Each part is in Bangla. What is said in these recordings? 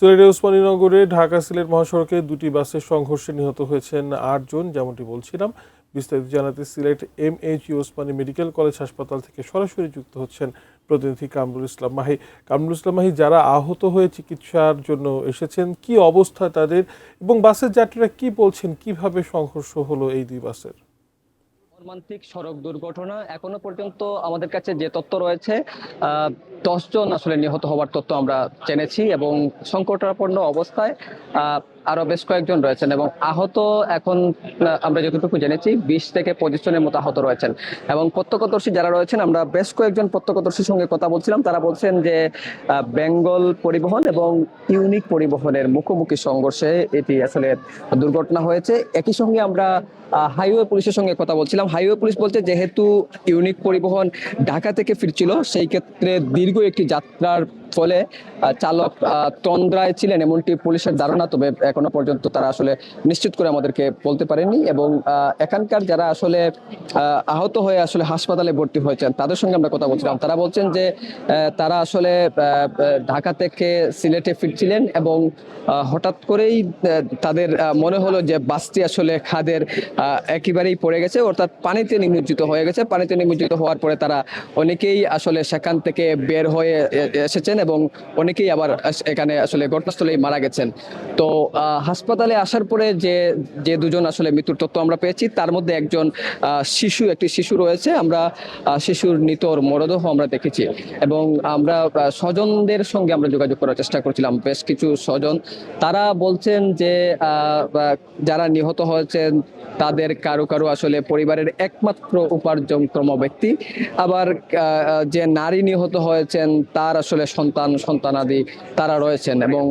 সিলেটের ওসমানীনগরে ঢাকা সিলেট মহাসড়কে দুটি বাসের সংঘর্ষে নিহত হয়েছেন ৮ জন, যেমনটি বলছিলাম। বিস্তারিত জানাতে সিলেট এমএইচইউ ওসমানী মেডিকেল কলেজ হাসপাতাল থেকে সরাসরি যুক্ত হচ্ছেন প্রতিনিধি কামরুল ইসলাম মাহি। কামরুল ইসলাম মাহি, যারা আহত হয়ে চিকিৎসার জন্য এসেছেন, কি অবস্থা তাদের এবং বাসের যাত্রীরা কি বলছেন, কিভাবে সংঘর্ষ হলো এই দুই বাসের? মর্মান্তিক সড়ক দুর্ঘটনা এখনো পর্যন্ত আমাদের কাছে যে তথ্য রয়েছে, 10 জন আসলে নিহত হওয়ার তথ্য আমরা জেনেছি এবং সংকটাপন্ন অবস্থায় আরো বেশ কয়েকজন রয়েছেন এবং আহত এখন আমরা যতটুকু জেনেছি 20 থেকে 25 জনের মতো আহত রয়েছেন। এবং প্রত্যক্ষদর্শী যারা রয়েছেন, আমরা বেশ কয়েকজন প্রত্যক্ষদর্শীর সঙ্গে কথা বলছিলাম, তারা বলছেন যে বেঙ্গল পরিবহন এবং ইউনিক পরিবহনের মুখোমুখি সংঘর্ষে এটি আসলে দুর্ঘটনা হয়েছে। একই সঙ্গে আমরা হাইওয়ে পুলিশের সঙ্গে কথা বলছিলাম। হাইওয়ে পুলিশ বলছে যেহেতু ইউনিক পরিবহন ঢাকা থেকে ফিরছিল, সেই ক্ষেত্রে দীর্ঘ একটি যাত্রার ফলে চালক তন্দ্রায় ছিলেন এমনটি পুলিশের ধারণা। তবে এখনো পর্যন্ত তারা আসলে নিশ্চিত করে আমাদেরকে বলতে পারেনি। এবং এখানকার যারা আসলে আহত হয়ে আসলে হাসপাতালে ভর্তি হয়েছেন, তাদের সঙ্গে আমরা কথা বলছিলাম। তারা বলছেন যে তারা আসলে ঢাকা থেকে সিলেটে ফিরছিলেন এবং হঠাৎ করেই তাদের মনে হলো যে বাসটি আসলে খাদের একেবারেই পড়ে গেছে, অর্থাৎ পানিতে নিমজ্জিত হয়ে গেছে। পানিতে নিমজ্জিত হওয়ার পরে তারা অনেকেই আসলে সেখান থেকে বের হয়ে এসেছেন এবং অনেকেই আবার এখানে আসলে ঘটনাস্থলেই মারা গেছেন। তো হাসপাতালে আসার পরে যে দুজন আসলে মৃত্যুর তথ্য আমরা পেয়েছি, তার মধ্যে একজন একটি শিশু রয়েছে। আমরা শিশুর নিতর মরদেহ আমরা দেখেছি এবং আমরা স্বজনদের সঙ্গে আমরা যোগাযোগ করার চেষ্টা করছিলাম। বেশ কিছু স্বজন তারা বলছেন যে যারা নিহত হয়েছেন তাদের কারো কারো আসলে পরিবারের একমাত্র উপার্জনক্ষম ব্যক্তি, আবার যে নারী নিহত হয়েছেন তার আসলে সন্তানাদি তারা রয়েছেন। এবং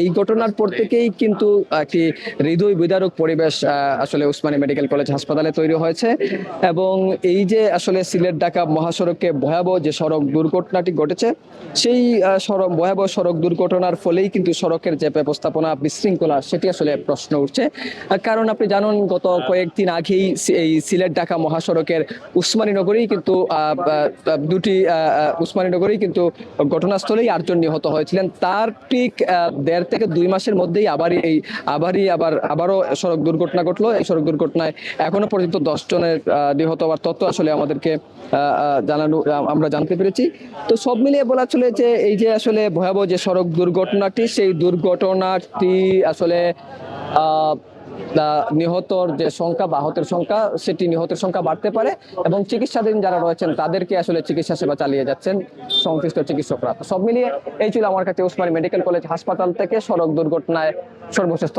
এই ঘটনার পর থেকেই কিন্তু একটি হৃদয় বিদারক পরিবেশ আসলে ওসমানী মেডিকেল কলেজ হাসপাতালে তৈরি হয়েছে। এবং এই যে আসলে সিলেট ঢাকা মহাসড়কে ভয়াবহ যে সড়ক দুর্ঘটনাটি ঘটেছে, সেই ভয়াবহ সড়ক দুর্ঘটনার ফলেই কিন্তু সড়কের যে ব্যবস্থাপনা বিশৃঙ্খলা, সেটি আসলে প্রশ্ন উঠছে। কারণ আপনি জানেন, গত কয়েকদিন আগেই এই সিলেট ঢাকা মহাসড়কের উসমানীনগরেই কিন্তু উসমানীনগরেই কিন্তু ঘটনাস্থলেই 8 জন নিহত হয়েছিলেন। তার ঠিক 1.5 থেকে 2 মাসের মধ্যেই আবারও সড়ক দুর্ঘটনা ঘটলো। এই সড়ক দুর্ঘটনায় এখনো পর্যন্ত 10 জনের নিহত হওয়ার তথ্য আসলে আমাদেরকে আমরা জানতে পেরেছি। তো সব মিলিয়ে বলা চলে যে এই যে আসলে ভয়াবহ যে সড়ক দুর্ঘটনাটি, সেই দুর্ঘটনাটি আসলে নিহতর যে সংখ্যা বা আহতের সংখ্যা, সেটি নিহতের সংখ্যা বাড়তে পারে এবং চিকিৎসাধীন যারা রয়েছেন তাদেরকে আসলে চিকিৎসা সেবা চালিয়ে যাচ্ছেন সংশ্লিষ্ট চিকিৎসকরা। সব মিলিয়ে এই ছিল আমার কাছে ওসমানী মেডিকেল কলেজ হাসপাতাল থেকে সড়ক দুর্ঘটনায় সর্বশেষ